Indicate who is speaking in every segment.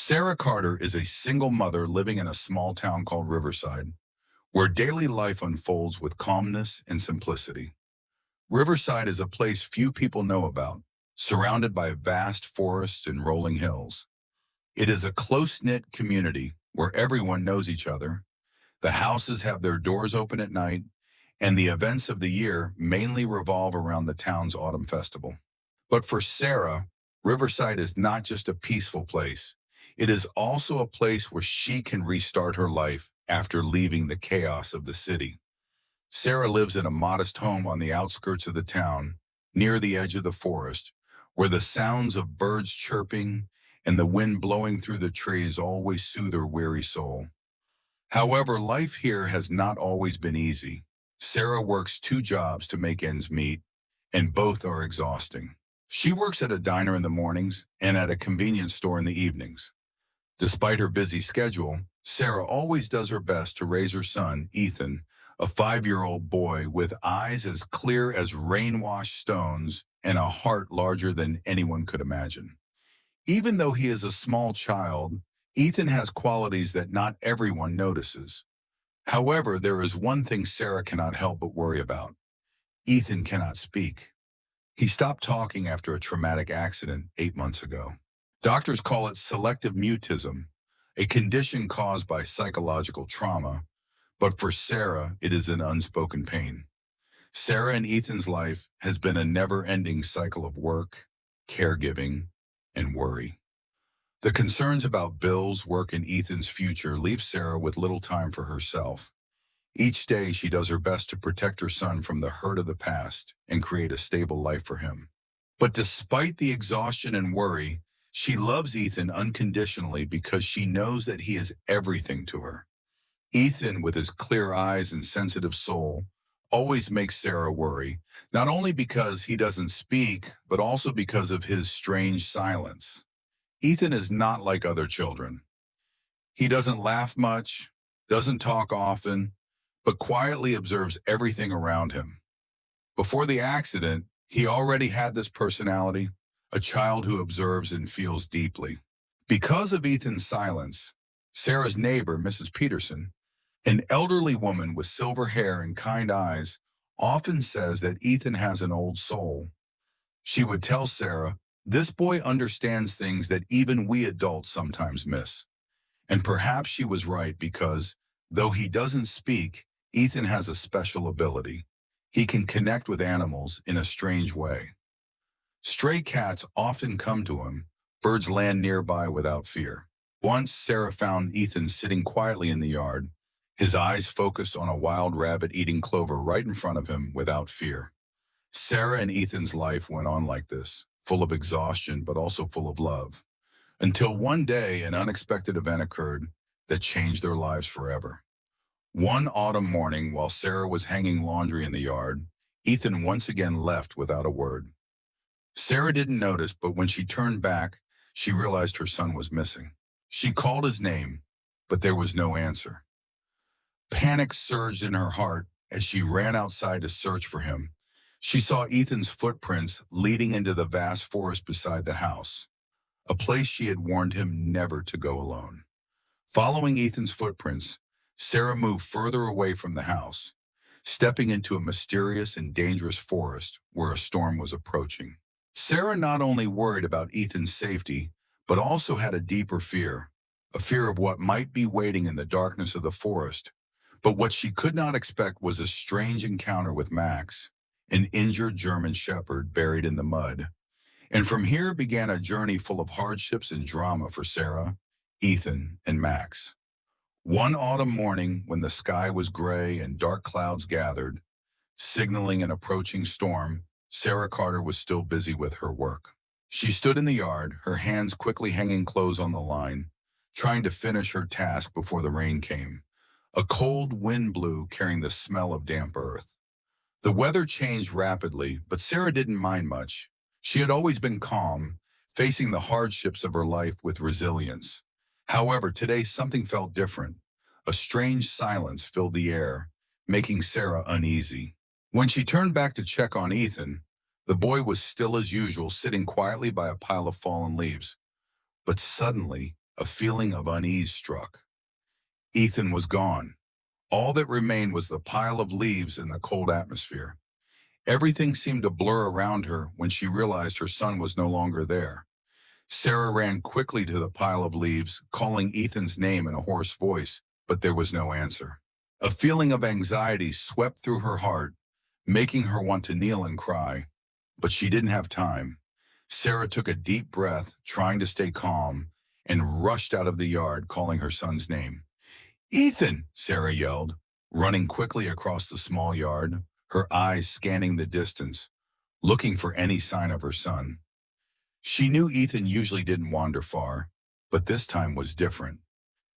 Speaker 1: Sarah Carter is a single mother living in a small town called Riverside, where daily life unfolds with calmness and simplicity. Riverside is a place few people know about, surrounded by vast forests and rolling hills. It is a close-knit community where everyone knows each other. The houses have their doors open at night, and the events of the year mainly revolve around the town's autumn festival. But for Sarah, Riverside is not just a peaceful place. It is also a place where she can restart her life after leaving the chaos of the city. Sarah lives in a modest home on the outskirts of the town, near the edge of the forest, where the sounds of birds chirping and the wind blowing through the trees always soothe her weary soul. However, life here has not always been easy. Sarah works two jobs to make ends meet, and both are exhausting. She works at a diner in the mornings and at a convenience store in the evenings. Despite her busy schedule, Sarah always does her best to raise her son, Ethan, a 5-year-old boy with eyes as clear as rain-washed stones and a heart larger than anyone could imagine. Even though he is a small child, Ethan has qualities that not everyone notices. However, there is one thing Sarah cannot help but worry about. Ethan cannot speak. He stopped talking after a traumatic accident 8 months ago. Doctors call it selective mutism, a condition caused by psychological trauma, but for Sarah, it is an unspoken pain. Sarah and Ethan's life has been a never-ending cycle of work, caregiving, and worry. The concerns about Bill's work and Ethan's future leave Sarah with little time for herself. Each day, she does her best to protect her son from the hurt of the past and create a stable life for him. But despite the exhaustion and worry, she loves Ethan unconditionally because she knows that he is everything to her. Ethan, with his clear eyes and sensitive soul, always makes Sarah worry, not only because he doesn't speak, but also because of his strange silence. Ethan is not like other children. He doesn't laugh much, doesn't talk often, but quietly observes everything around him. Before the accident, he already had this personality, a child who observes and feels deeply. Because of Ethan's silence, Sarah's neighbor, Mrs. Peterson, an elderly woman with silver hair and kind eyes, often says that Ethan has an old soul. She would tell Sarah, "This boy understands things that even we adults sometimes miss." And perhaps she was right because, though he doesn't speak, Ethan has a special ability. He can connect with animals in a strange way. Stray cats often come to him. Birds land nearby without fear. Once, Sarah found Ethan sitting quietly in the yard, his eyes focused on a wild rabbit eating clover right in front of him without fear. Sarah and Ethan's life went on like this, full of exhaustion but also full of love, until one day an unexpected event occurred that changed their lives forever. One autumn morning, while Sarah was hanging laundry in the yard, Ethan once again left without a word. Sarah didn't notice, but when she turned back, she realized her son was missing. She called his name, but there was no answer. Panic surged in her heart as she ran outside to search for him. She saw Ethan's footprints leading into the vast forest beside the house, a place she had warned him never to go alone. Following Ethan's footprints, Sarah moved further away from the house, stepping into a mysterious and dangerous forest where a storm was approaching. Sarah not only worried about Ethan's safety, but also had a deeper fear, a fear of what might be waiting in the darkness of the forest. But what she could not expect was a strange encounter with Max, an injured German shepherd buried in the mud. And from here began a journey full of hardships and drama for Sarah, Ethan, and Max. One autumn morning, when the sky was gray and dark clouds gathered, signaling an approaching storm, Sarah Carter was still busy with her work. She stood in the yard, her hands quickly hanging clothes on the line, trying to finish her task before the rain came. A cold wind blew, carrying the smell of damp earth. The weather changed rapidly, but Sarah didn't mind much. She had always been calm, facing the hardships of her life with resilience. However, today something felt different. A strange silence filled the air, making Sarah uneasy. When she turned back to check on Ethan, the boy was still as usual, sitting quietly by a pile of fallen leaves. But suddenly, A feeling of unease struck. Ethan was gone. All that remained was the pile of leaves in the cold atmosphere. Everything seemed to blur around her when she realized her son was no longer there. Sarah ran quickly to the pile of leaves, calling Ethan's name in a hoarse voice, but there was no answer. A feeling of anxiety swept through her heart, making her want to kneel and cry. But she didn't have time. Sarah took a deep breath, trying to stay calm, and rushed out of the yard, calling her son's name. "Ethan!" Sarah yelled, running quickly across the small yard, her eyes scanning the distance, looking for any sign of her son. She knew Ethan usually didn't wander far, but this time was different.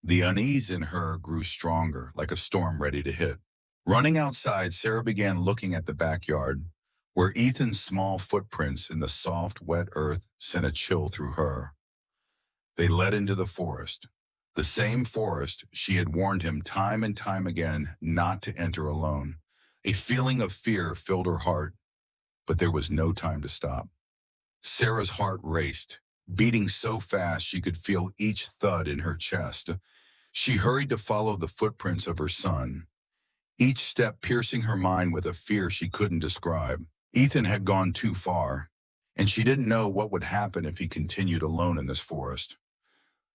Speaker 1: The unease in her grew stronger, like a storm ready to hit. Running outside, Sarah began looking at the backyard, where Ethan's small footprints in the soft, wet earth sent a chill through her. They led into the forest, the same forest she had warned him time and time again not to enter alone. A feeling of fear filled her heart, but there was no time to stop. Sarah's heart raced, beating so fast she could feel each thud in her chest. She hurried to follow the footprints of her son, each step piercing her mind with a fear she couldn't describe. Ethan had gone too far, and she didn't know what would happen if he continued alone in this forest.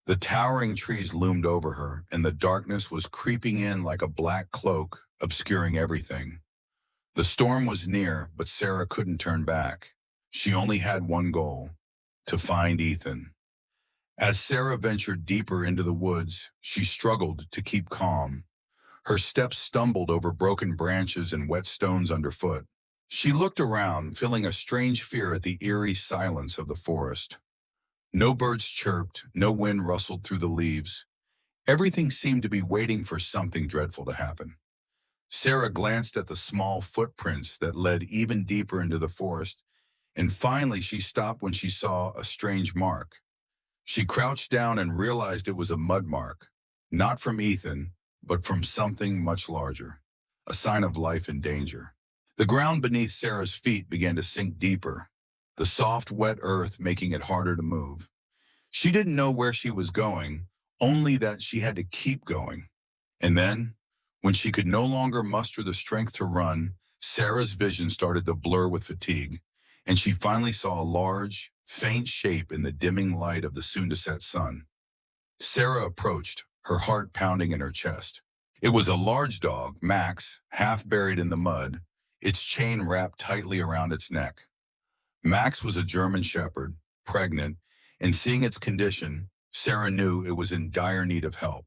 Speaker 1: The towering trees loomed over her, and the darkness was creeping in like a black cloak, obscuring everything. The storm was near, but Sarah couldn't turn back. She only had one goal: to find Ethan. As Sarah ventured deeper into the woods, she struggled to keep calm. Her steps stumbled over broken branches and wet stones underfoot. She looked around, feeling a strange fear at the eerie silence of the forest. No birds chirped, no wind rustled through the leaves. Everything seemed to be waiting for something dreadful to happen. Sarah glanced at the small footprints that led even deeper into the forest, and finally she stopped when she saw a strange mark. She crouched down and realized it was a mud mark, not from Ethan, but from something much larger, a sign of life and danger. The ground beneath Sarah's feet began to sink deeper, the soft, wet earth making it harder to move. She didn't know where she was going, only that she had to keep going. And then, when she could no longer muster the strength to run, Sarah's vision started to blur with fatigue, and she finally saw a large, faint shape in the dimming light of the soon-to-set sun. Sarah approached, her heart pounding in her chest. It was a large dog, Max, half buried in the mud, its chain wrapped tightly around its neck. Max was a German shepherd, pregnant, and seeing its condition, Sarah knew it was in dire need of help.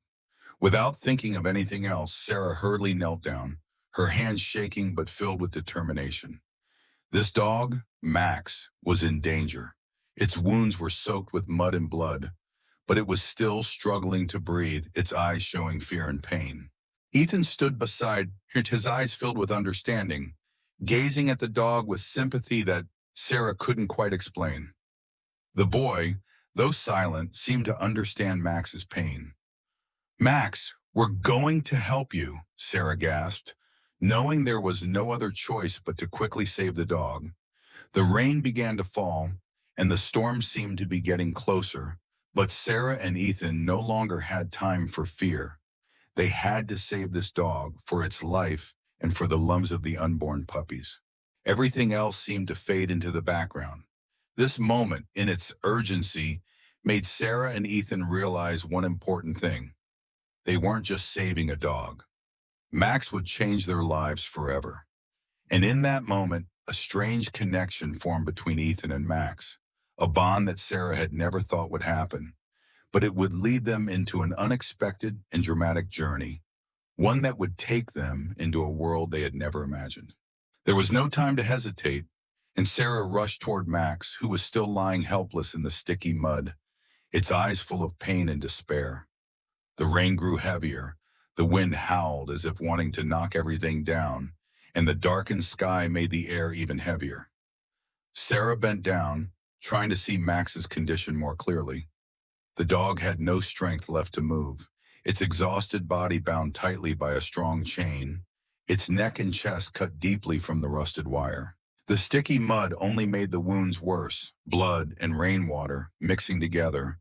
Speaker 1: Without thinking of anything else, Sarah hurriedly knelt down, her hands shaking but filled with determination. This dog, Max, was in danger. Its wounds were soaked with mud and blood, but it was still struggling to breathe, its eyes showing fear and pain. Ethan stood beside her, his eyes filled with understanding, gazing at the dog with sympathy that Sarah couldn't quite explain. The boy, though silent, seemed to understand Max's pain. "Max, we're going to help you," Sarah gasped, knowing there was no other choice but to quickly save the dog. The rain began to fall, and the storm seemed to be getting closer, but Sarah and Ethan no longer had time for fear. They had to save this dog for its life and for the lives of the unborn puppies. Everything else seemed to fade into the background. This moment, in its urgency, made Sarah and Ethan realize one important thing. They weren't just saving a dog. Max would change their lives forever. And in that moment, a strange connection formed between Ethan and Max, a bond that Sarah had never thought would happen. But it would lead them into an unexpected and dramatic journey, one that would take them into a world they had never imagined. There was no time to hesitate, and Sarah rushed toward Max, who was still lying helpless in the sticky mud, its eyes full of pain and despair. The rain grew heavier, the wind howled as if wanting to knock everything down, and the darkened sky made the air even heavier. Sarah bent down, trying to see Max's condition more clearly. The dog had no strength left to move, its exhausted body bound tightly by a strong chain, its neck and chest cut deeply from the rusted wire. The sticky mud only made the wounds worse, blood and rainwater mixing together,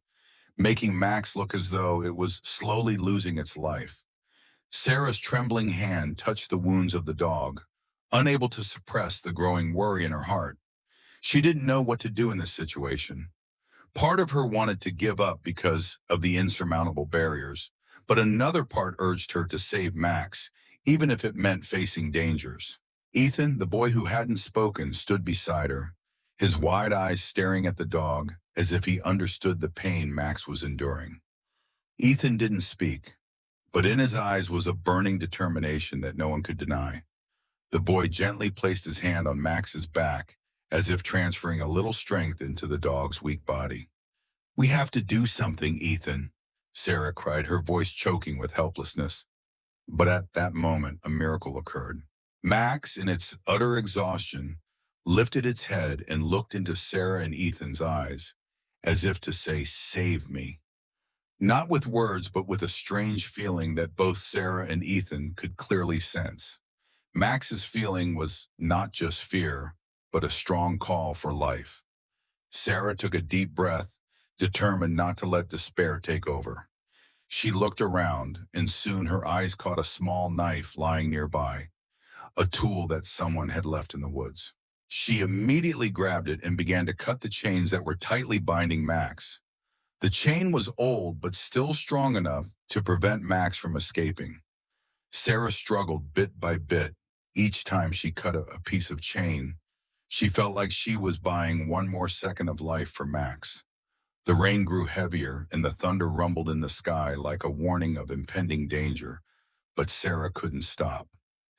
Speaker 1: making Max look as though it was slowly losing its life. Sarah's trembling hand touched the wounds of the dog, unable to suppress the growing worry in her heart. She didn't know what to do in this situation. Part of her wanted to give up because of the insurmountable barriers, but another part urged her to save Max, even if it meant facing dangers. Ethan, the boy who hadn't spoken, stood beside her, his wide eyes staring at the dog as if he understood the pain Max was enduring. Ethan didn't speak, but in his eyes was a burning determination that no one could deny. The boy gently placed his hand on Max's back, as if transferring a little strength into the dog's weak body. "We have to do something, Ethan," Sarah cried, her voice choking with helplessness. But at that moment, a miracle occurred. Max, in its utter exhaustion, lifted its head and looked into Sarah and Ethan's eyes, as if to say, "Save me." Not with words, but with a strange feeling that both Sarah and Ethan could clearly sense. Max's feeling was not just fear, but a strong call for life. Sarah took a deep breath, determined not to let despair take over. She looked around, and soon her eyes caught a small knife lying nearby, a tool that someone had left in the woods. She immediately grabbed it and began to cut the chains that were tightly binding Max. The chain was old, but still strong enough to prevent Max from escaping. Sarah struggled bit by bit. Each time she cut a piece of chain, she felt like she was buying one more second of life for Max. The rain grew heavier and the thunder rumbled in the sky like a warning of impending danger, but Sarah couldn't stop.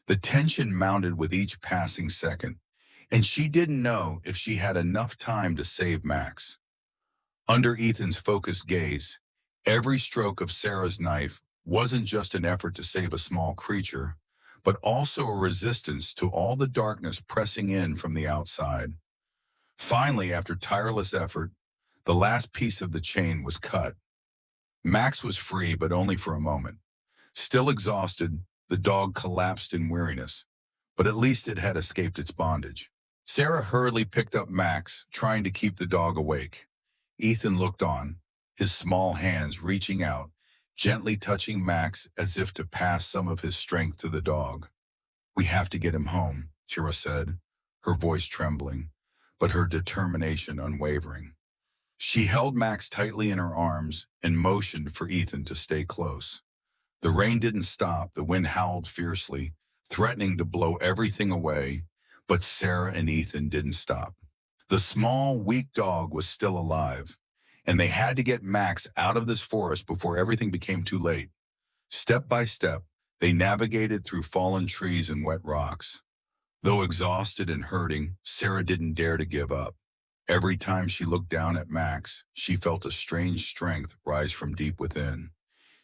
Speaker 1: The tension mounted with each passing second, and she didn't know if she had enough time to save Max. Under Ethan's focused gaze, every stroke of Sarah's knife wasn't just an effort to save a small creature, but also a resistance to all the darkness pressing in from the outside. Finally, after tireless effort, the last piece of the chain was cut. Max was free, but only for a moment. Still exhausted, the dog collapsed in weariness, but at least it had escaped its bondage. Sarah hurriedly picked up Max, trying to keep the dog awake. Ethan looked on, his small hands reaching out, gently touching Max as if to pass some of his strength to the dog. "We have to get him home," Sarah said, her voice trembling, but her determination unwavering. She held Max tightly in her arms and motioned for Ethan to stay close. The rain didn't stop, the wind howled fiercely, threatening to blow everything away, but Sarah and Ethan didn't stop. The small, weak dog was still alive, and they had to get Max out of this forest before everything became too late. Step by step, they navigated through fallen trees and wet rocks. Though exhausted and hurting, Sarah didn't dare to give up. Every time she looked down at Max, she felt a strange strength rise from deep within.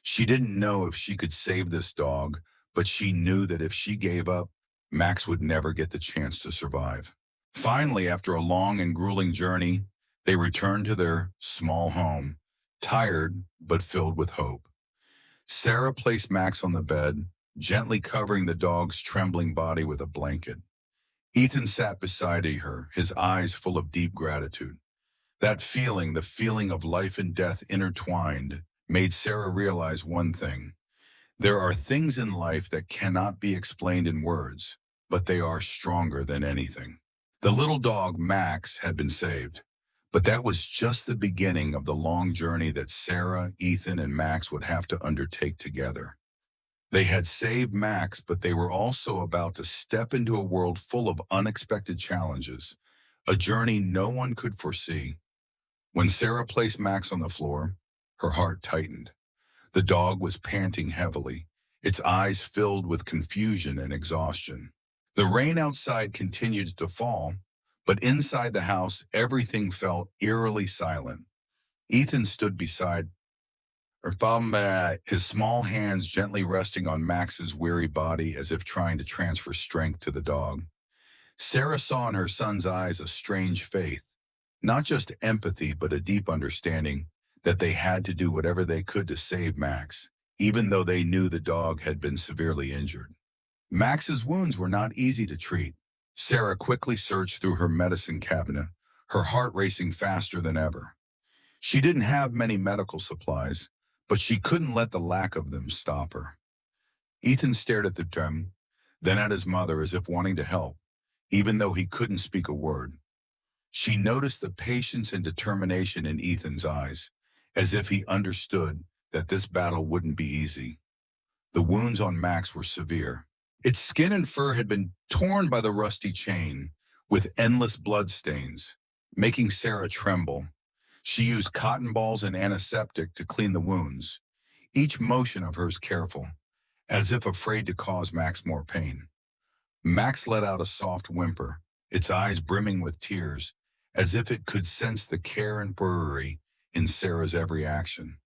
Speaker 1: She didn't know if she could save this dog, but she knew that if she gave up, Max would never get the chance to survive. Finally, after a long and grueling journey, they returned to their small home, tired but filled with hope. Sarah placed Max on the bed, gently covering the dog's trembling body with a blanket. Ethan sat beside her, his eyes full of deep gratitude. That feeling, the feeling of life and death intertwined, made Sarah realize one thing. There are things in life that cannot be explained in words, but they are stronger than anything. The little dog, Max, had been saved, but that was just the beginning of the long journey that Sarah, Ethan, and Max would have to undertake together. They had saved Max, but they were also about to step into a world full of unexpected challenges, a journey no one could foresee. When Sarah placed Max on the floor, her heart tightened. The dog was panting heavily, its eyes filled with confusion and exhaustion. The rain outside continued to fall, but inside the house, everything felt eerily silent. Ethan stood beside her, his small hands gently resting on Max's weary body as if trying to transfer strength to the dog. Sarah saw in her son's eyes a strange faith, not just empathy, but a deep understanding that they had to do whatever they could to save Max, even though they knew the dog had been severely injured. Max's wounds were not easy to treat. Sarah quickly searched through her medicine cabinet, her heart racing faster than ever. She didn't have many medical supplies, but she couldn't let the lack of them stop her. Ethan stared at the gem, then at his mother as if wanting to help, even though he couldn't speak a word. She noticed the patience and determination in Ethan's eyes, as if he understood that this battle wouldn't be easy. The wounds on Max were severe. Its skin and fur had been torn by the rusty chain, with endless blood stains, making Sarah tremble. She used cotton balls and antiseptic to clean the wounds, each motion of hers careful, as if afraid to cause Max more pain. Max let out a soft whimper, its eyes brimming with tears, as if it could sense the care and worry in Sarah's every action.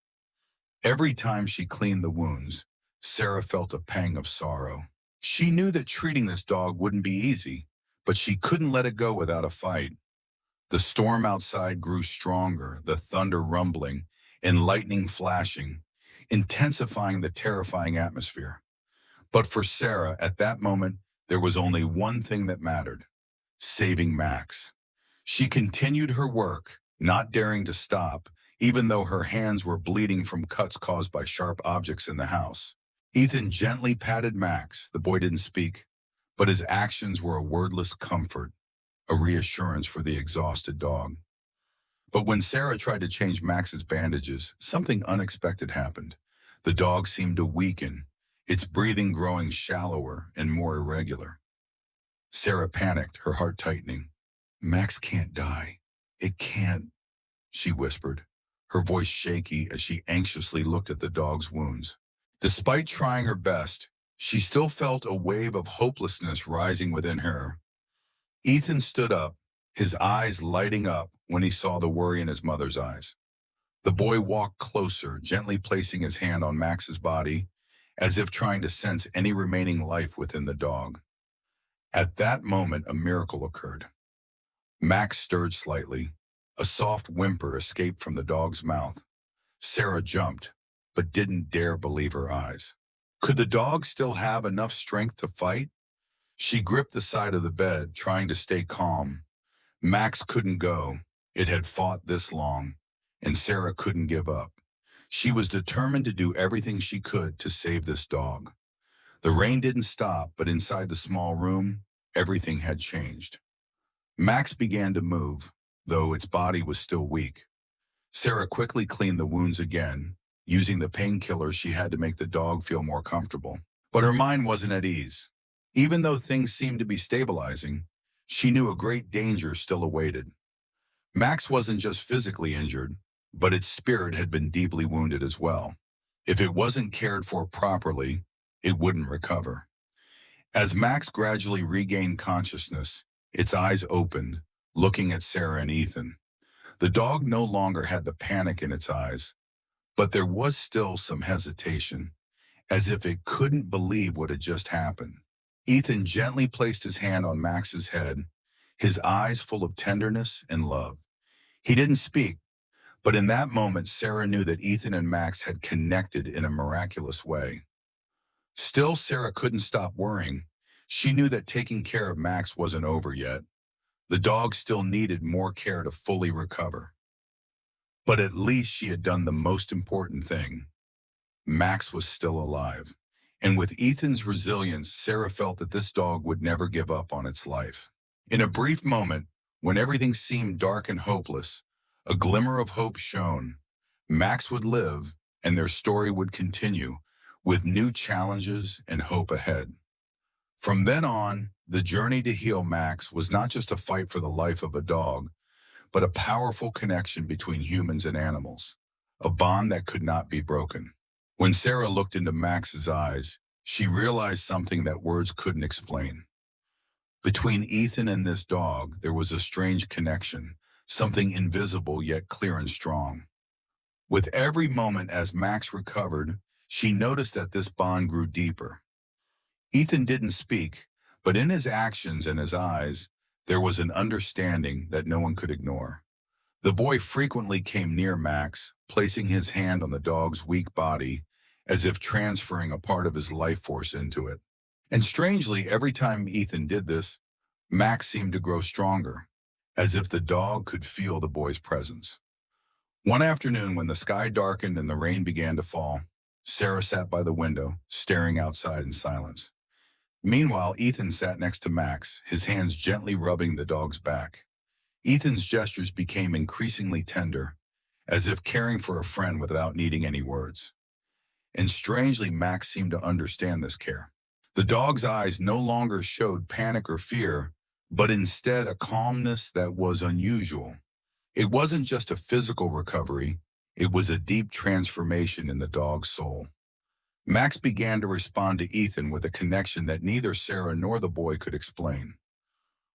Speaker 1: Every time she cleaned the wounds, Sarah felt a pang of sorrow. She knew that treating this dog wouldn't be easy, but she couldn't let it go without a fight. The storm outside grew stronger, the thunder rumbling and lightning flashing, intensifying the terrifying atmosphere. But for Sarah, at that moment, there was only one thing that mattered: saving Max. She continued her work, not daring to stop, even though her hands were bleeding from cuts caused by sharp objects in the house. Ethan gently patted Max. The boy didn't speak, but his actions were a wordless comfort, a reassurance for the exhausted dog. But when Sarah tried to change Max's bandages, something unexpected happened. The dog seemed to weaken, its breathing growing shallower and more irregular. Sarah panicked, her heart tightening. "Max can't die. It can't," she whispered, her voice shaky as she anxiously looked at the dog's wounds. Despite trying her best, she still felt a wave of hopelessness rising within her. Ethan stood up, his eyes lighting up when he saw the worry in his mother's eyes. The boy walked closer, gently placing his hand on Max's body, as if trying to sense any remaining life within the dog. At that moment, a miracle occurred. Max stirred slightly. A soft whimper escaped from the dog's mouth. Sarah jumped, but didn't dare believe her eyes. Could the dog still have enough strength to fight? She gripped the side of the bed, trying to stay calm. Max couldn't go. It had fought this long, and Sarah couldn't give up. She was determined to do everything she could to save this dog. The rain didn't stop, but inside the small room, everything had changed. Max began to move, though its body was still weak. Sarah quickly cleaned the wounds again, using the painkillers she had to make the dog feel more comfortable. But her mind wasn't at ease. Even though things seemed to be stabilizing, she knew a great danger still awaited. Max wasn't just physically injured, but its spirit had been deeply wounded as well. If it wasn't cared for properly, it wouldn't recover. As Max gradually regained consciousness, its eyes opened, looking at Sarah and Ethan. The dog no longer had the panic in its eyes, but there was still some hesitation, as if it couldn't believe what had just happened. Ethan gently placed his hand on Max's head, his eyes full of tenderness and love. He didn't speak, but in that moment, Sarah knew that Ethan and Max had connected in a miraculous way. Still, Sarah couldn't stop worrying. She knew that taking care of Max wasn't over yet. The dog still needed more care to fully recover. But at least she had done the most important thing. Max was still alive. And with Ethan's resilience, Sarah felt that this dog would never give up on its life. In a brief moment, when everything seemed dark and hopeless, a glimmer of hope shone. Max would live, and their story would continue, with new challenges and hope ahead. From then on, the journey to heal Max was not just a fight for the life of a dog, but a powerful connection between humans and animals, a bond that could not be broken. When Sarah looked into Max's eyes, she realized something that words couldn't explain. Between Ethan and this dog, there was a strange connection, something invisible yet clear and strong. With every moment as Max recovered, she noticed that this bond grew deeper. Ethan didn't speak, but in his actions and his eyes, there was an understanding that no one could ignore. The boy frequently came near Max, placing his hand on the dog's weak body, as if transferring a part of his life force into it. And strangely, every time Ethan did this, Max seemed to grow stronger, as if the dog could feel the boy's presence. One afternoon, when the sky darkened and the rain began to fall, Sarah sat by the window, staring outside in silence. Meanwhile, Ethan sat next to Max, his hands gently rubbing the dog's back. Ethan's gestures became increasingly tender, as if caring for a friend without needing any words. And strangely, Max seemed to understand this care. The dog's eyes no longer showed panic or fear, but instead a calmness that was unusual. It wasn't just a physical recovery, it was a deep transformation in the dog's soul. Max began to respond to Ethan with a connection that neither Sarah nor the boy could explain.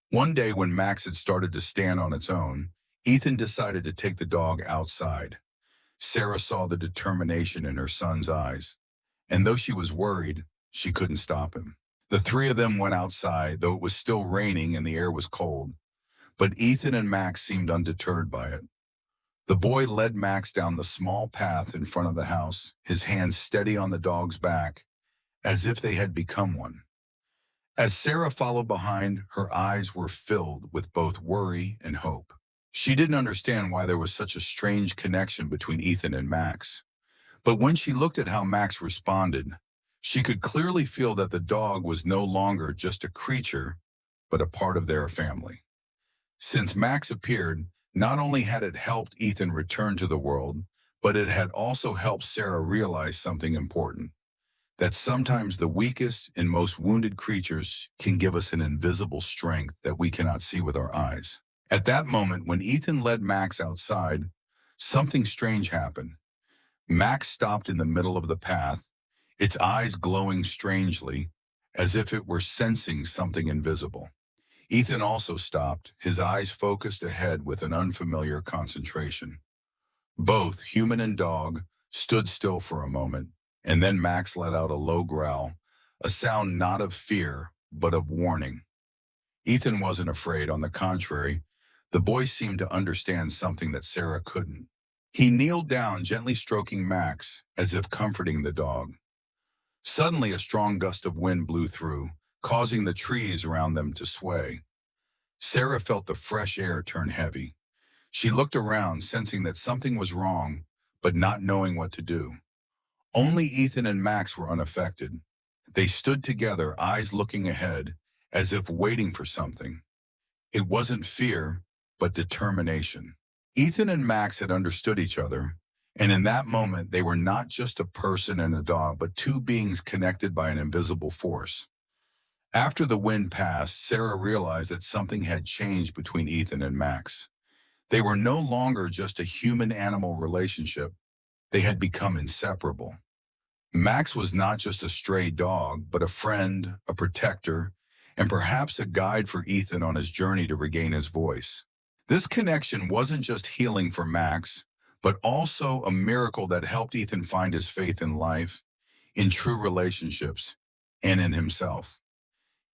Speaker 1: One day when Max had started to stand on its own, Ethan decided to take the dog outside. Sarah saw the determination in her son's eyes, and though she was worried, she couldn't stop him. The three of them went outside, though it was still raining and the air was cold, but Ethan and Max seemed undeterred by it. The boy led Max down the small path in front of the house, his hands steady on the dog's back, as if they had become one. As Sarah followed behind, her eyes were filled with both worry and hope. She didn't understand why there was such a strange connection between Ethan and Max. But when she looked at how Max responded, she could clearly feel that the dog was no longer just a creature, but a part of their family. Since Max appeared, not only had it helped Ethan return to the world, but it had also helped Sarah realize something important, that sometimes the weakest and most wounded creatures can give us an invisible strength that we cannot see with our eyes. At that moment, when Ethan led Max outside, something strange happened. Max stopped in the middle of the path, its eyes glowing strangely, as if it were sensing something invisible. Ethan also stopped, his eyes focused ahead with an unfamiliar concentration. Both, human and dog, stood still for a moment, and then Max let out a low growl, a sound not of fear, but of warning. Ethan wasn't afraid, on the contrary. The boy seemed to understand something that Sarah couldn't. He kneeled down, gently stroking Max, as if comforting the dog. Suddenly, a strong gust of wind blew through, causing the trees around them to sway. Sarah felt the fresh air turn heavy. She looked around, sensing that something was wrong, but not knowing what to do. Only Ethan and Max were unaffected. They stood together, eyes looking ahead, as if waiting for something. It wasn't fear, but determination. Ethan and Max had understood each other, and in that moment they were not just a person and a dog, but two beings connected by an invisible force. After the wind passed, Sarah realized that something had changed between Ethan and Max. They were no longer just a human-animal relationship. They had become inseparable. Max was not just a stray dog, but a friend, a protector, and perhaps a guide for Ethan on his journey to regain his voice. This connection wasn't just healing for Max, but also a miracle that helped Ethan find his faith in life, in true relationships, and in himself.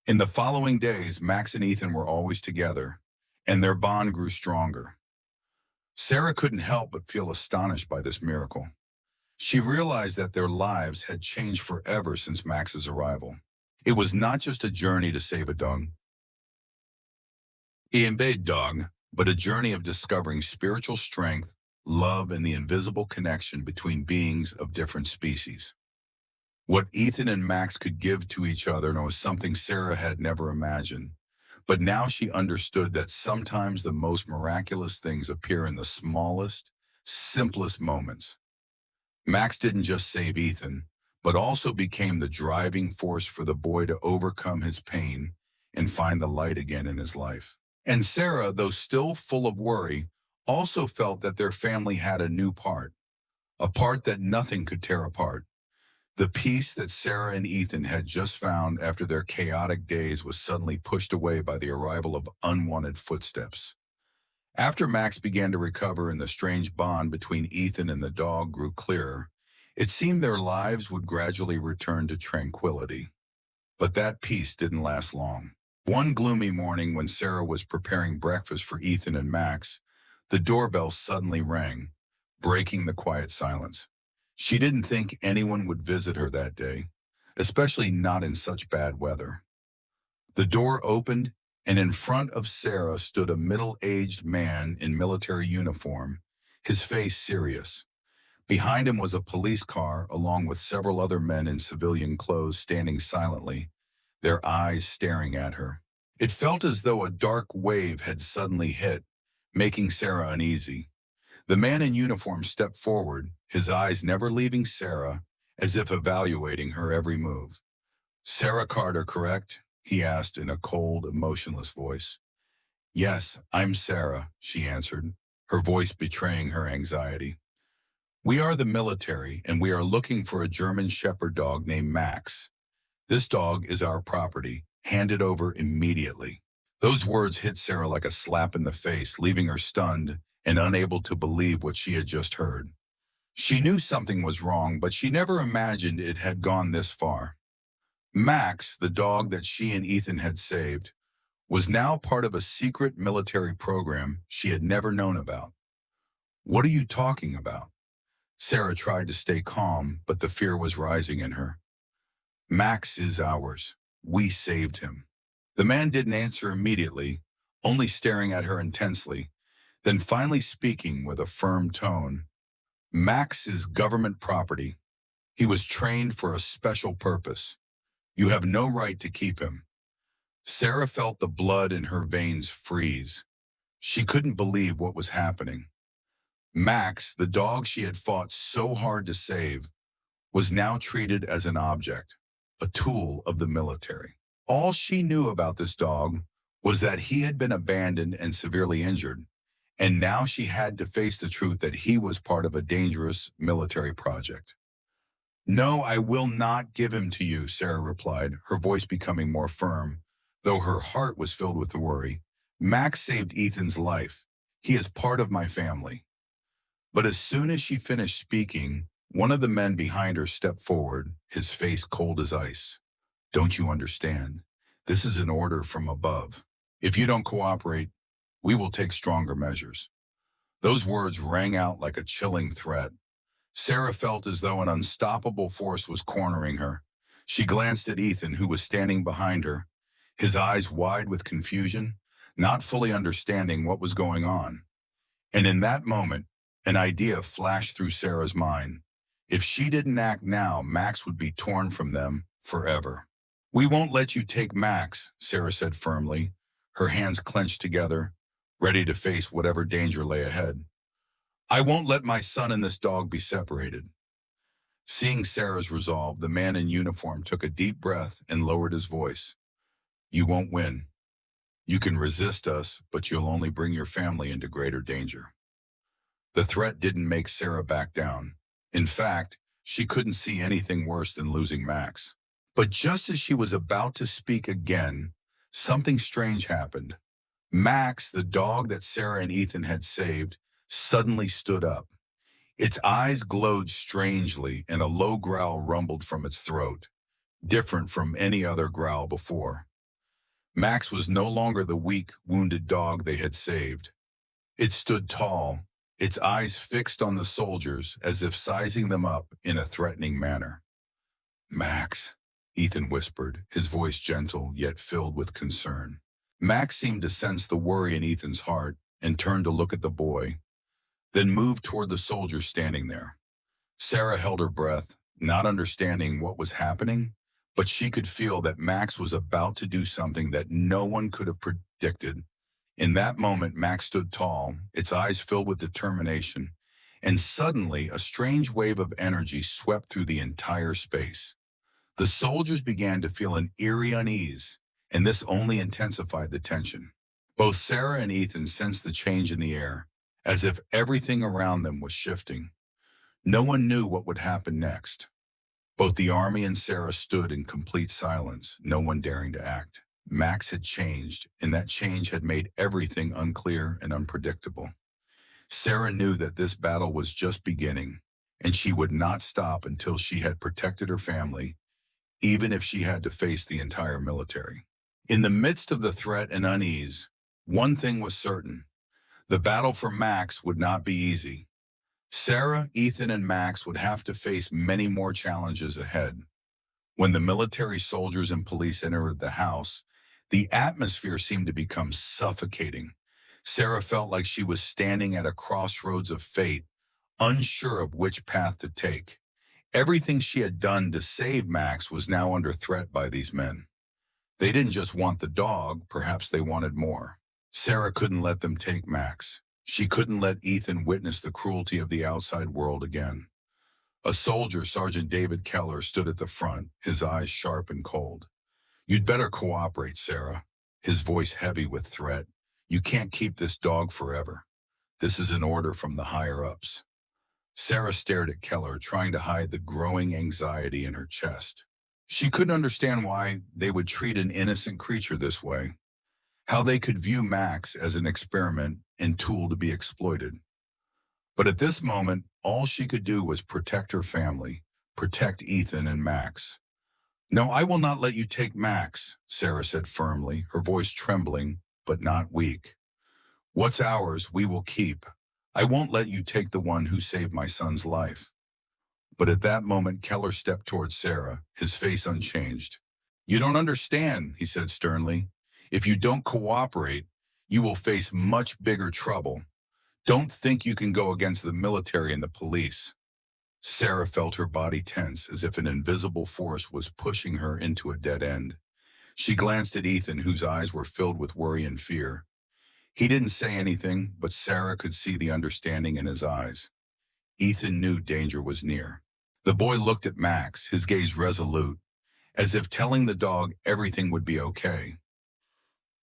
Speaker 1: In the following days, Max and Ethan were always together, and their bond grew stronger. Sarah couldn't help but feel astonished by this miracle. She realized that their lives had changed forever since Max's arrival. It was not just a journey to save a dog, but a journey of discovering spiritual strength, love, and the invisible connection between beings of different species. What Ethan and Max could give to each other was something Sarah had never imagined. But now she understood that sometimes the most miraculous things appear in the smallest, simplest moments. Max didn't just save Ethan, but also became the driving force for the boy to overcome his pain and find the light again in his life. And Sarah, though still full of worry, also felt that their family had a new part, a part that nothing could tear apart. The peace that Sarah and Ethan had just found after their chaotic days was suddenly pushed away by the arrival of unwanted footsteps. After Max began to recover and the strange bond between Ethan and the dog grew clearer, it seemed their lives would gradually return to tranquility. But that peace didn't last long. One gloomy morning when Sarah was preparing breakfast for Ethan and Max, the doorbell suddenly rang, breaking the quiet silence. She didn't think anyone would visit her that day, especially not in such bad weather. The door opened, and in front of Sarah stood a middle-aged man in military uniform, his face serious. Behind him was a police car along with several other men in civilian clothes standing silently, their eyes staring at her. It felt as though a dark wave had suddenly hit, making Sarah uneasy. The man in uniform stepped forward, his eyes never leaving Sarah, as if evaluating her every move. "Sarah Carter, correct?" he asked in a cold, emotionless voice. "Yes, I'm Sarah," she answered, her voice betraying her anxiety. "We are the military, and we are looking for a German Shepherd dog named Max. This dog is our property. Hand it over immediately." Those words hit Sarah like a slap in the face, leaving her stunned and unable to believe what she had just heard. She knew something was wrong, but she never imagined it had gone this far. Max, the dog that she and Ethan had saved, was now part of a secret military program she had never known about. "What are you talking about?" Sarah tried to stay calm, but the fear was rising in her. "Max is ours. We saved him." The man didn't answer immediately, only staring at her intensely, then finally speaking with a firm tone. "Max is government property. He was trained for a special purpose. You have no right to keep him." Sarah felt the blood in her veins freeze. She couldn't believe what was happening. Max, the dog she had fought so hard to save, was now treated as an object, a tool of the military. All she knew about this dog was that he had been abandoned and severely injured, and now she had to face the truth that he was part of a dangerous military project. "No, I will not give him to you," Sarah replied, her voice becoming more firm, though her heart was filled with worry. "Max saved Ethan's life. He is part of my family." But as soon as she finished speaking, one of the men behind her stepped forward, his face cold as ice. "Don't you understand? This is an order from above. If you don't cooperate, we will take stronger measures." Those words rang out like a chilling threat. Sarah felt as though an unstoppable force was cornering her. She glanced at Ethan, who was standing behind her, his eyes wide with confusion, not fully understanding what was going on. And in that moment, an idea flashed through Sarah's mind. If she didn't act now, Max would be torn from them forever. "We won't let you take Max," Sarah said firmly, her hands clenched together, ready to face whatever danger lay ahead. "I won't let my son and this dog be separated." Seeing Sarah's resolve, the man in uniform took a deep breath and lowered his voice. "You won't win. You can resist us, but you'll only bring your family into greater danger." The threat didn't make Sarah back down. In fact, she couldn't see anything worse than losing Max. But just as she was about to speak again, something strange happened. Max, the dog that Sarah and Ethan had saved, suddenly stood up. Its eyes glowed strangely, and a low growl rumbled from its throat, different from any other growl before. Max was no longer the weak, wounded dog they had saved. It stood tall, its eyes fixed on the soldiers as if sizing them up in a threatening manner. "Max," Ethan whispered, his voice gentle yet filled with concern. Max seemed to sense the worry in Ethan's heart and turned to look at the boy, then moved toward the soldier standing there. Sarah held her breath, not understanding what was happening, but she could feel that Max was about to do something that no one could have predicted. In that moment, Max stood tall, its eyes filled with determination, and suddenly a strange wave of energy swept through the entire space. The soldiers began to feel an eerie unease, and this only intensified the tension. Both Sarah and Ethan sensed the change in the air, as if everything around them was shifting. No one knew what would happen next. Both the army and Sarah stood in complete silence, no one daring to act. Max had changed, and that change had made everything unclear and unpredictable. Sarah knew that this battle was just beginning, and she would not stop until she had protected her family, even if she had to face the entire military. In the midst of the threat and unease, one thing was certain. The battle for Max would not be easy. Sarah, Ethan, and Max would have to face many more challenges ahead. When the military soldiers and police entered the house, the atmosphere seemed to become suffocating. Sarah felt like she was standing at a crossroads of fate, unsure of which path to take. Everything she had done to save Max was now under threat by these men. They didn't just want the dog, perhaps they wanted more. Sarah couldn't let them take Max. She couldn't let Ethan witness the cruelty of the outside world again. A soldier, Sergeant David Keller, stood at the front, his eyes sharp and cold. "You'd better cooperate, Sarah," his voice heavy with threat. "You can't keep this dog forever. This is an order from the higher-ups." Sarah stared at Keller, trying to hide the growing anxiety in her chest. She couldn't understand why they would treat an innocent creature this way, how they could view Max as an experiment and tool to be exploited. But at this moment, all she could do was protect her family, protect Ethan and Max. "No, I will not let you take Max," Sarah said firmly, her voice trembling, but not weak. "What's ours, we will keep. I won't let you take the one who saved my son's life." But at that moment, Keller stepped towards Sarah, his face unchanged. "You don't understand," he said sternly. "If you don't cooperate, you will face much bigger trouble. Don't think you can go against the military and the police." Sarah felt her body tense, as if an invisible force was pushing her into a dead end. She glanced at Ethan, whose eyes were filled with worry and fear. He didn't say anything, but Sarah could see the understanding in his eyes. Ethan knew danger was near. The boy looked at Max, his gaze resolute, as if telling the dog everything would be okay.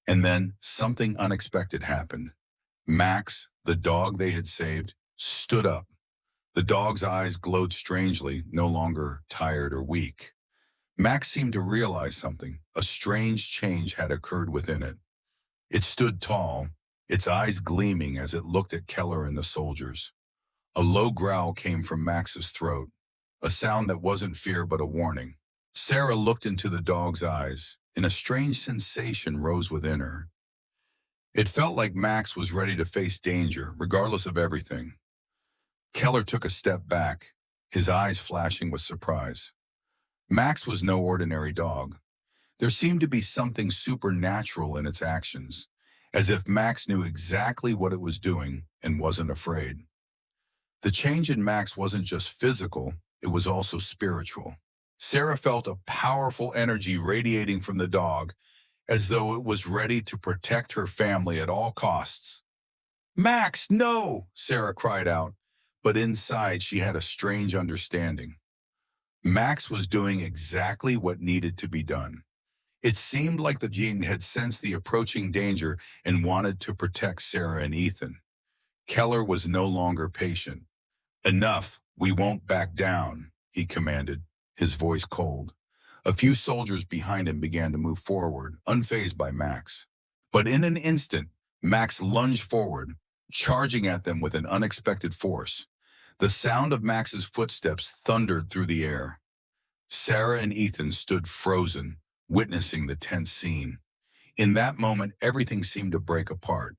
Speaker 1: And then something unexpected happened. Max, the dog they had saved, stood up. The dog's eyes glowed strangely, no longer tired or weak. Max seemed to realize something. A strange change had occurred within it. It stood tall, its eyes gleaming as it looked at Keller and the soldiers. A low growl came from Max's throat, a sound that wasn't fear but a warning. Sarah looked into the dog's eyes, and a strange sensation rose within her. It felt like Max was ready to face danger, regardless of everything. Keller took a step back, his eyes flashing with surprise. Max was no ordinary dog. There seemed to be something supernatural in its actions, as if Max knew exactly what it was doing and wasn't afraid. The change in Max wasn't just physical, it was also spiritual. Sarah felt a powerful energy radiating from the dog, as though it was ready to protect her family at all costs. "Max, no!" Sarah cried out, but inside she had a strange understanding. Max was doing exactly what needed to be done. It seemed like the gene had sensed the approaching danger and wanted to protect Sarah and Ethan. Keller was no longer patient. "Enough, we won't back down," he commanded, his voice cold. A few soldiers behind him began to move forward, unfazed by Max. But in an instant, Max lunged forward, charging at them with an unexpected force. The sound of Max's footsteps thundered through the air. Sarah and Ethan stood frozen, witnessing the tense scene. In that moment, everything seemed to break apart.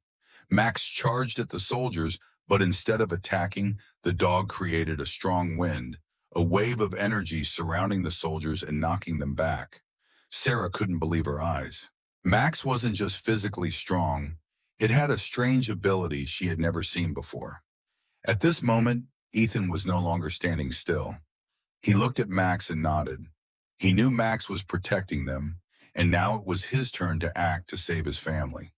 Speaker 1: Max charged at the soldiers, but instead of attacking, the dog created a strong wind, a wave of energy surrounding the soldiers and knocking them back. Sarah couldn't believe her eyes. Max wasn't just physically strong, it had a strange ability she had never seen before. At this moment, Ethan was no longer standing still. He looked at Max and nodded. He knew Max was protecting them, and now it was his turn to act to save his family.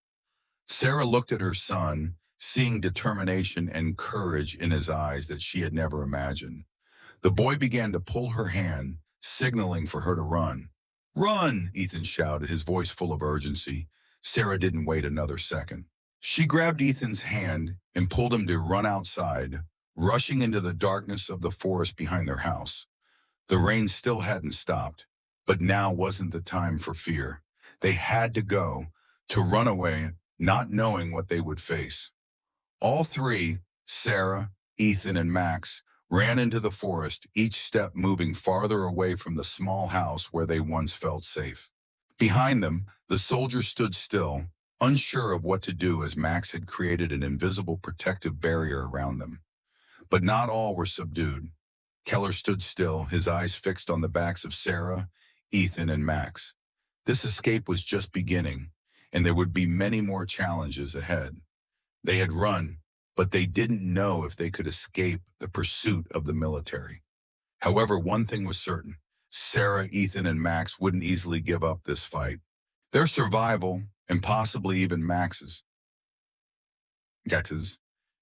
Speaker 1: Sarah looked at her son, seeing determination and courage in his eyes that she had never imagined. The boy began to pull her hand, signaling for her to run. "Run!" Ethan shouted, his voice full of urgency. Sarah didn't wait another second. She grabbed Ethan's hand and pulled him to run outside, rushing into the darkness of the forest behind their house. The rain still hadn't stopped, but now wasn't the time for fear. They had to go, to run away, not knowing what they would face. All three, Sarah, Ethan, and Max, ran into the forest, each step moving farther away from the small house where they once felt safe. Behind them, the soldiers stood still, unsure of what to do as Max had created an invisible protective barrier around them. But not all were subdued. Keller stood still, his eyes fixed on the backs of Sarah, Ethan, and Max. This escape was just beginning, and there would be many more challenges ahead. They had run, but they didn't know if they could escape the pursuit of the military. However, one thing was certain. Sarah, Ethan, and Max wouldn't easily give up this fight. Their survival, and possibly even Max's,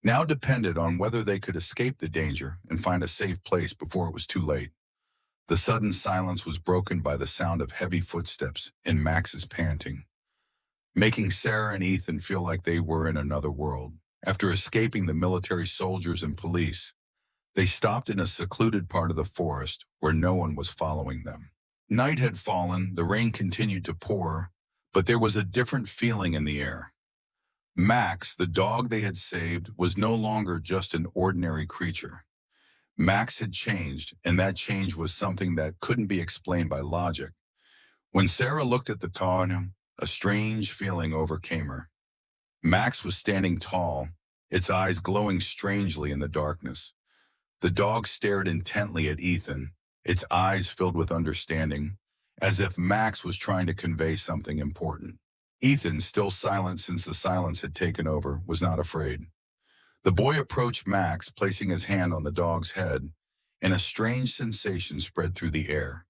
Speaker 1: now depended on whether they could escape the danger and find a safe place before it was too late. The sudden silence was broken by the sound of heavy footsteps and Max's panting, making Sarah and Ethan feel like they were in another world. After escaping the military soldiers and police, they stopped in a secluded part of the forest where no one was following them. Night had fallen, the rain continued to pour, but there was a different feeling in the air. Max, the dog they had saved, was no longer just an ordinary creature. Max had changed, and that change was something that couldn't be explained by logic. When Sarah looked at the dog, a strange feeling overcame her. Max was standing tall, its eyes glowing strangely in the darkness. The dog stared intently at Ethan, its eyes filled with understanding, as if Max was trying to convey something important. Ethan, still silent since the silence had taken over, was not afraid. The boy approached Max, placing his hand on the dog's head, and a strange sensation spread through the air.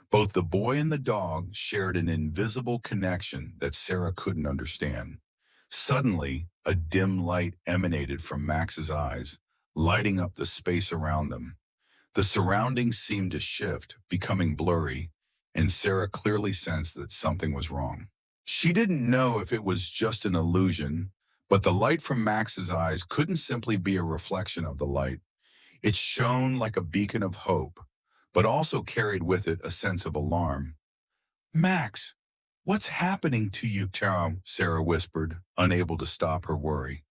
Speaker 1: Both the boy and the dog shared an invisible connection that Sarah couldn't understand. Suddenly, a dim light emanated from Max's eyes, lighting up the space around them. The surroundings seemed to shift, becoming blurry, and Sarah clearly sensed that something was wrong. She didn't know if it was just an illusion, but the light from Max's eyes couldn't simply be a reflection of the light. It shone like a beacon of hope, but also carried with it a sense of alarm. "Max, what's happening to you, Tara?" Sarah whispered, unable to stop her worry.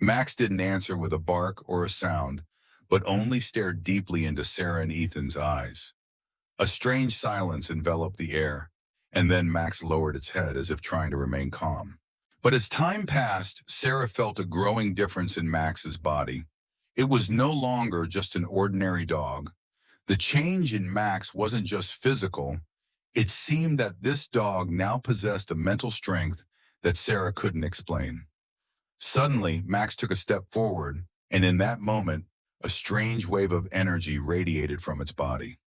Speaker 1: Max didn't answer with a bark or a sound, but only stared deeply into Sarah and Ethan's eyes. A strange silence enveloped the air, and then Max lowered its head as if trying to remain calm. But as time passed, Sarah felt a growing difference in Max's body. It was no longer just an ordinary dog. The change in Max wasn't just physical. It seemed that this dog now possessed a mental strength that Sarah couldn't explain. Suddenly, Max took a step forward, and in that moment, a strange wave of energy radiated from its body.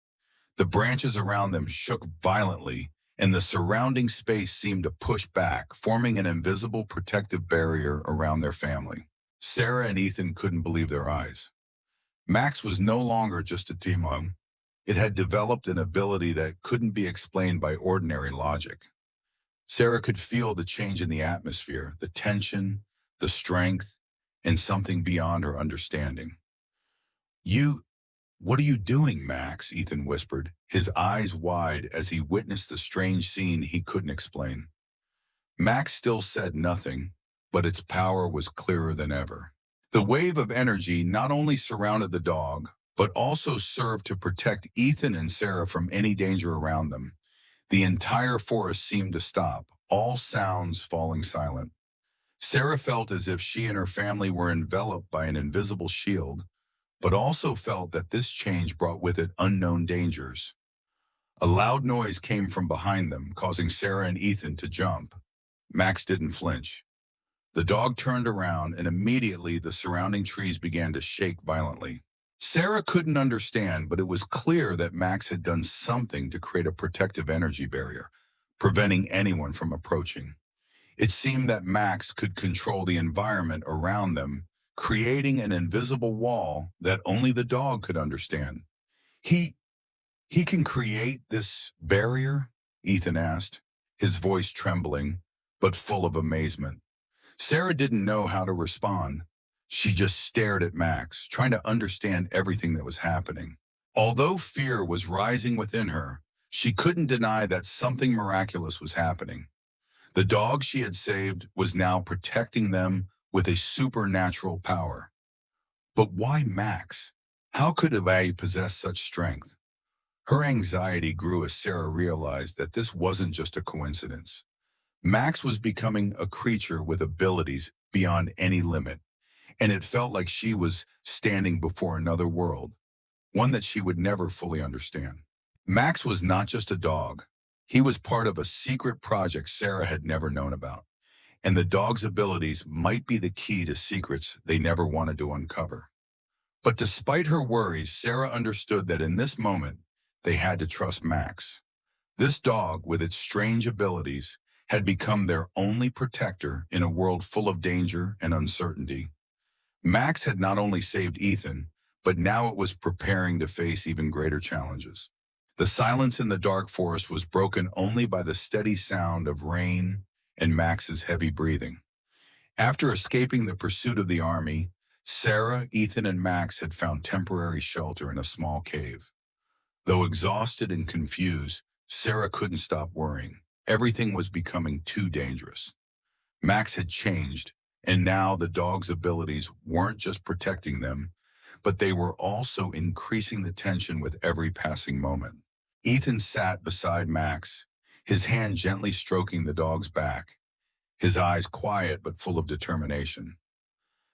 Speaker 1: The branches around them shook violently, and the surrounding space seemed to push back, forming an invisible protective barrier around their family. Sarah and Ethan couldn't believe their eyes. Max was no longer just a demon. It had developed an ability that couldn't be explained by ordinary logic. Sarah could feel the change in the atmosphere, the tension, the strength, and something beyond her understanding. What are you doing, Max?" Ethan whispered, his eyes wide as he witnessed the strange scene he couldn't explain. Max still said nothing, but its power was clearer than ever. The wave of energy not only surrounded the dog, but also served to protect Ethan and Sarah from any danger around them. The entire forest seemed to stop, all sounds falling silent. Sarah felt as if she and her family were enveloped by an invisible shield, but also felt that this change brought with it unknown dangers. A loud noise came from behind them, causing Sarah and Ethan to jump. Max didn't flinch. The dog turned around, and immediately the surrounding trees began to shake violently. Sarah couldn't understand, but it was clear that Max had done something to create a protective energy barrier, preventing anyone from approaching. It seemed that Max could control the environment around them, creating an invisible wall that only the dog could understand. He can create this barrier?" Ethan asked, his voice trembling, but full of amazement. Sarah didn't know how to respond. She just stared at Max, trying to understand everything that was happening. Although fear was rising within her, she couldn't deny that something miraculous was happening. The dog she had saved was now protecting them with a supernatural power. But why Max? How could Eva possess such strength? Her anxiety grew as Sarah realized that this wasn't just a coincidence. Max was becoming a creature with abilities beyond any limit, and it felt like she was standing before another world, one that she would never fully understand. Max was not just a dog. He was part of a secret project Sarah had never known about. and the dog's abilities might be the key to secrets they never wanted to uncover. But despite her worries, Sarah understood that in this moment, they had to trust Max. This dog, with its strange abilities, had become their only protector in a world full of danger and uncertainty. Max had not only saved Ethan, but now it was preparing to face even greater challenges. The silence in the dark forest was broken only by the steady sound of rain and Max's heavy breathing. After escaping the pursuit of the army, Sarah, Ethan, and Max had found temporary shelter in a small cave. Though exhausted and confused, Sarah couldn't stop worrying. Everything was becoming too dangerous. Max had changed, and now the dog's abilities weren't just protecting them, but they were also increasing the tension with every passing moment. Ethan sat beside Max, his hand gently stroking the dog's back, his eyes quiet but full of determination.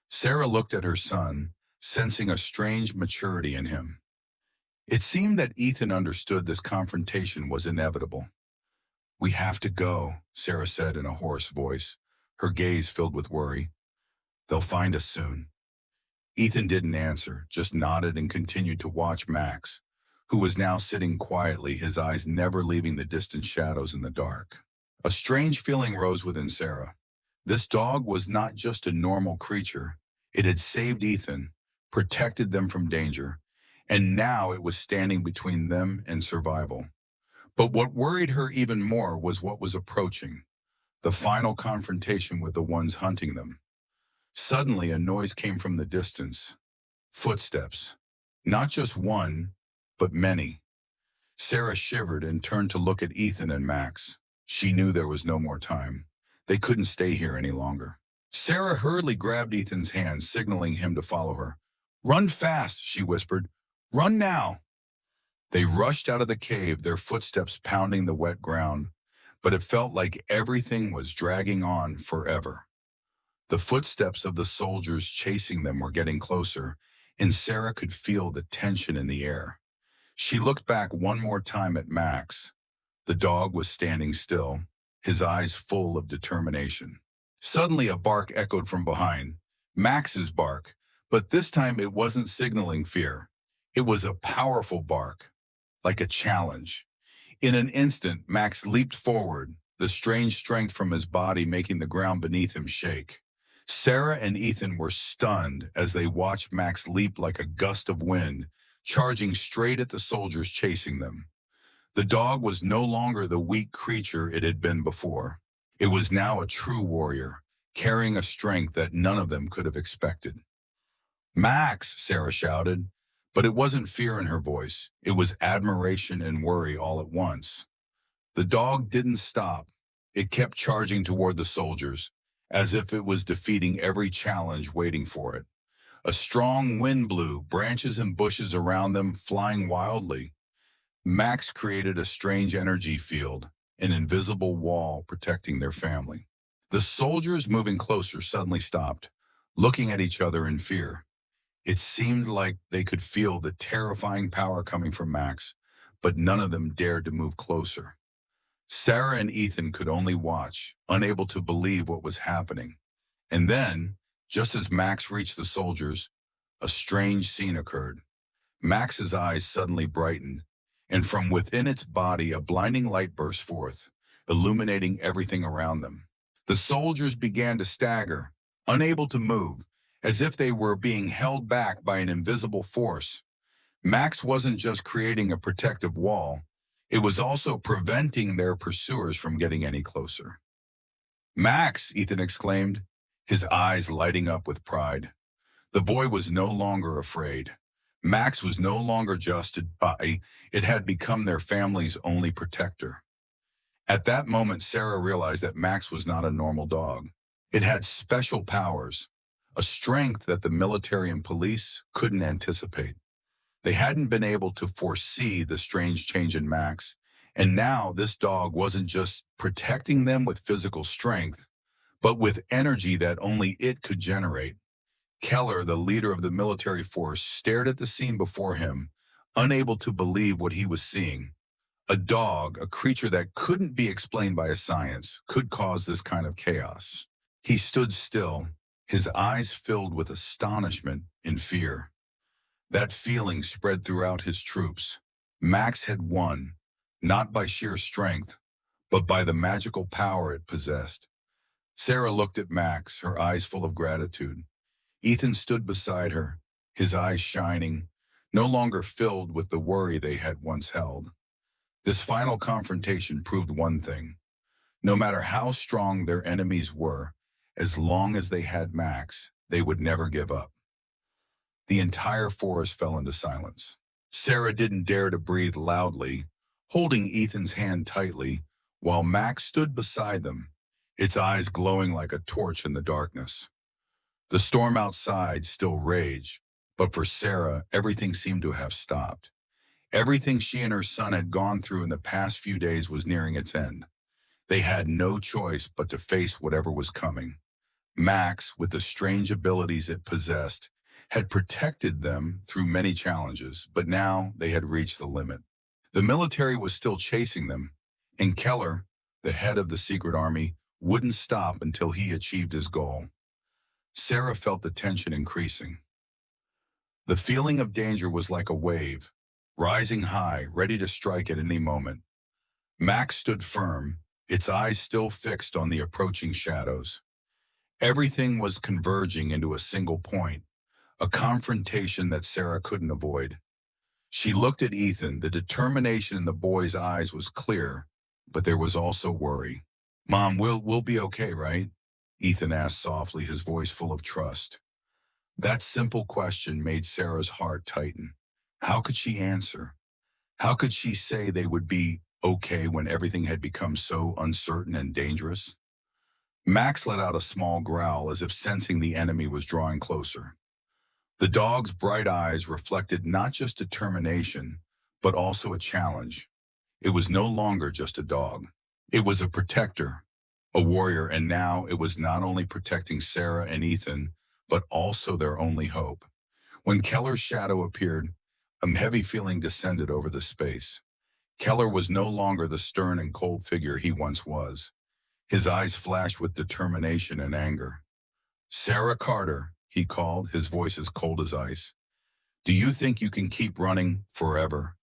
Speaker 1: Sarah looked at her son, sensing a strange maturity in him. It seemed that Ethan understood this confrontation was inevitable. "We have to go," Sarah said in a hoarse voice, her gaze filled with worry. "They'll find us soon." Ethan didn't answer, just nodded and continued to watch Max, who was now sitting quietly, his eyes never leaving the distant shadows in the dark. A strange feeling rose within Sarah. This dog was not just a normal creature. It had saved Ethan, protected them from danger, and now it was standing between them and survival. But what worried her even more was what was approaching, the final confrontation with the ones hunting them. Suddenly, a noise came from the distance. Footsteps. Not just one, but many. Sarah shivered and turned to look at Ethan and Max. She knew there was no more time. They couldn't stay here any longer. Sarah hurriedly grabbed Ethan's hand, signaling him to follow her. "Run fast," she whispered. "Run now." They rushed out of the cave, their footsteps pounding the wet ground, but it felt like everything was dragging on forever. The footsteps of the soldiers chasing them were getting closer, and Sarah could feel the tension in the air. She looked back one more time at Max. The dog was standing still, his eyes full of determination. Suddenly, a bark echoed from behind. Max's bark, but this time it wasn't signaling fear. It was a powerful bark, like a challenge. In an instant, Max leaped forward, the strange strength from his body making the ground beneath him shake. Sarah and Ethan were stunned as they watched Max leap like a gust of wind, charging straight at the soldiers chasing them. The dog was no longer the weak creature it had been before. It was now a true warrior, carrying a strength that none of them could have expected. "Max!" Sarah shouted, but it wasn't fear in her voice. It was admiration and worry all at once. The dog didn't stop. It kept charging toward the soldiers, as if it was defeating every challenge waiting for it. A strong wind blew, branches and bushes around them flying wildly. Max created a strange energy field, an invisible wall protecting their family. The soldiers moving closer suddenly stopped, looking at each other in fear. It seemed like they could feel the terrifying power coming from Max, but none of them dared to move closer. Sarah and Ethan could only watch, unable to believe what was happening. And then, just as Max reached the soldiers, a strange scene occurred. Max's eyes suddenly brightened, and from within its body a blinding light burst forth, illuminating everything around them. The soldiers began to stagger, unable to move, as if they were being held back by an invisible force. Max wasn't just creating a protective wall, it was also preventing their pursuers from getting any closer. "Max!" Ethan exclaimed, his eyes lighting up with pride. The boy was no longer afraid. Max was no longer just a body, it had become their family's only protector. At that moment, Sarah realized that Max was not a normal dog. It had special powers, a strength that the military and police couldn't anticipate. They hadn't been able to foresee the strange change in Max, and now this dog wasn't just protecting them with physical strength, but with energy that only it could generate. Keller, the leader of the military force, stared at the scene before him, unable to believe what he was seeing. A dog, a creature that couldn't be explained by a science, could cause this kind of chaos. He stood still, his eyes filled with astonishment and fear. That feeling spread throughout his troops. Max had won, not by sheer strength, but by the magical power it possessed. Sarah looked at Max, her eyes full of gratitude. Ethan stood beside her, his eyes shining, no longer filled with the worry they had once held. This final confrontation proved one thing. No matter how strong their enemies were, as long as they had Max, they would never give up. The entire forest fell into silence. Sarah didn't dare to breathe loudly, holding Ethan's hand tightly, while Max stood beside them, its eyes glowing like a torch in the darkness. The storm outside still raged, but for Sarah, everything seemed to have stopped. Everything she and her son had gone through in the past few days was nearing its end. They had no choice but to face whatever was coming. Max, with the strange abilities it possessed, had protected them through many challenges, but now they had reached the limit. The military was still chasing them, and Keller, the head of the secret army, wouldn't stop until he achieved his goal. Sarah felt the tension increasing. The feeling of danger was like a wave, rising high, ready to strike at any moment. Max stood firm, its eyes still fixed on the approaching shadows. Everything was converging into a single point, a confrontation that Sarah couldn't avoid. She looked at Ethan. The determination in the boy's eyes was clear, but there was also worry. "Mom, we'll be okay, right?" Ethan asked softly, his voice full of trust. That simple question made Sarah's heart tighten. How could she answer? How could she say they would be okay when everything had become so uncertain and dangerous? Max let out a small growl as if sensing the enemy was drawing closer. The dog's bright eyes reflected not just determination, but also a challenge. It was no longer just a dog. It was a protector, a warrior, and now it was not only protecting Sarah and Ethan, but also their only hope. When Keller's shadow appeared, a heavy feeling descended over the space. Keller was no longer the stern and cold figure he once was. His eyes flashed with determination and anger. "Sarah Carter," he called, his voice as cold as ice. "Do you think you can keep running forever?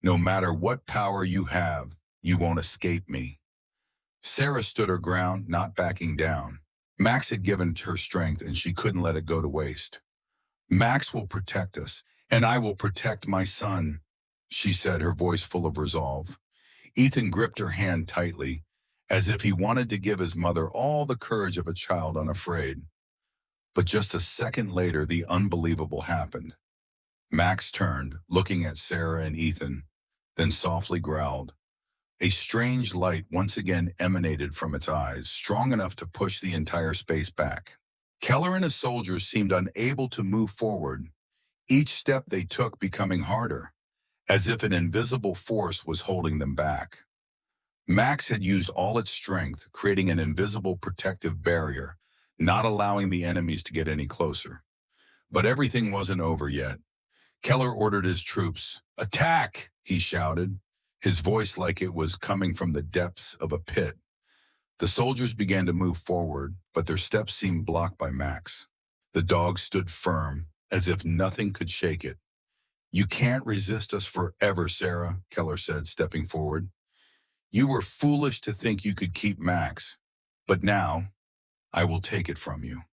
Speaker 1: No matter what power you have, you won't escape me." Sarah stood her ground, not backing down. Max had given her strength, and she couldn't let it go to waste. "Max will protect us, and I will protect my son," she said, her voice full of resolve. Ethan gripped her hand tightly, as if he wanted to give his mother all the courage of a child unafraid. But just a second later, the unbelievable happened. Max turned, looking at Sarah and Ethan, then softly growled. A strange light once again emanated from its eyes, strong enough to push the entire space back. Keller and his soldiers seemed unable to move forward, each step they took becoming harder, as if an invisible force was holding them back. Max had used all its strength, creating an invisible protective barrier, not allowing the enemies to get any closer. But everything wasn't over yet. Keller ordered his troops. "Attack!" he shouted, his voice like it was coming from the depths of a pit. The soldiers began to move forward, but their steps seemed blocked by Max. The dog stood firm, as if nothing could shake it. "You can't resist us forever, Sarah," Keller said, stepping forward. "You were foolish to think you could keep Max, but now I will take it from you."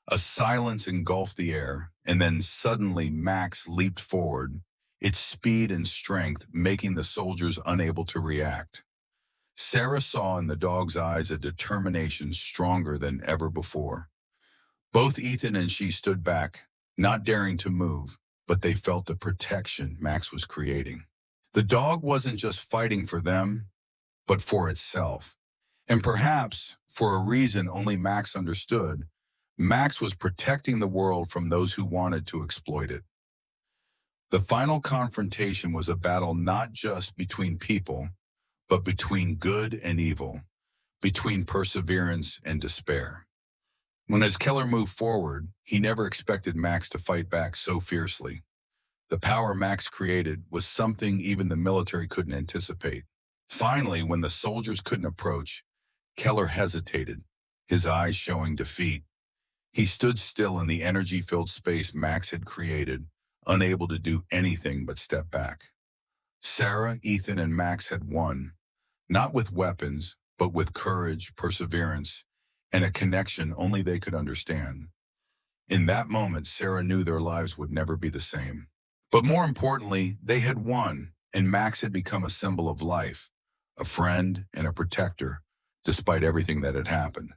Speaker 1: A silence engulfed the air, and then suddenly Max leaped forward, its speed and strength making the soldiers unable to react. Sarah saw in the dog's eyes a determination stronger than ever before. Both Ethan and she stood back, not daring to move, but they felt the protection Max was creating. The dog wasn't just fighting for them, but for itself. And perhaps, for a reason only Max understood, Max was protecting the world from those who wanted to exploit it. The final confrontation was a battle not just between people, but between good and evil, between perseverance and despair. As Keller moved forward, he never expected Max to fight back so fiercely. The power Max created was something even the military couldn't anticipate. Finally, when the soldiers couldn't approach, Keller hesitated. his eyes showing defeat. He stood still in the energy-filled space Max had created, unable to do anything but step back. Sarah, Ethan, and Max had won, not with weapons, but with courage, perseverance, and a connection only they could understand. In that moment, Sarah knew their lives would never be the same. But more importantly, they had won, and Max had become a symbol of life, a friend and a protector, despite everything that had happened.